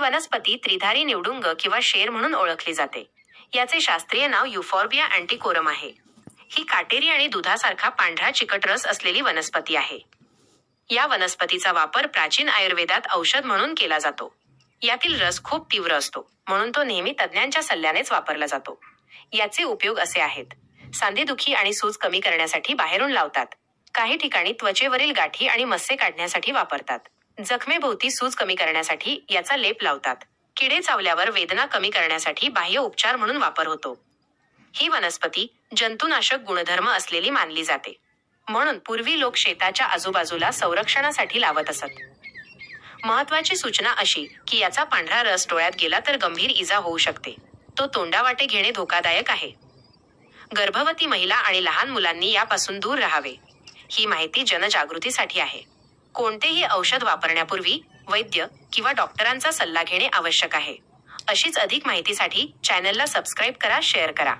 वनस्पती त्रिधारी निवडुंग किंवा शेर म्हणून ओळखली जाते. याचे शास्त्रीय नाव युफॉर्बिया अँटिकोरम आहे. ही काटेरी आणि दुधासारखा पांढरा चिकट रस असलेली वनस्पती आहे. या वनस्पतीचा वापर प्राचीन आयुर्वेदात औषध म्हणून केला जातो. यातील रस खूप तीव्र असतो, म्हणून तो नेहमी तज्ज्ञांच्या सल्ल्यानेच वापरला जातो. याचे उपयोग असे आहेत. सांधेदुखी आणि सूज कमी करण्यासाठी बाहेरून लावतात. काही ठिकाणी त्वचेवरील गाठी आणि मस्से काढण्यासाठी वापरतात. जखमेभोवती सूज कमी करण्यासाठी याचा लेप लावतात. किडे चावल्यावर वेदना कमी करण्यासाठी बाह्य उपचार म्हणून वापर होतो. ही वनस्पती जंतुनाशक गुणधर्म असलेली मानली जाते. म्हणून पूर्वी लोक शेताच्या आजूबाजूला संरक्षणासाठी लावत असत. महत्वाची सूचना अशी की याचा पांढरा रस डोळ्यात गेला तर गंभीर इजा होऊ शकते. तो तोंडावाटे घेणे धोकादायक आहे. गर्भवती महिला आणि लहान मुलांनी यापासून दूर राहावे. ही माहिती जनजागृतीसाठी आहे. कोणतेही औषध वापरण्यापूर्वी वैद्य किंवा डॉक्टरांचा सल्ला घेणे आवश्यक आहे. अशीच अधिक माहितीसाठी चॅनलला सबस्क्राईब करा, शेअर करा.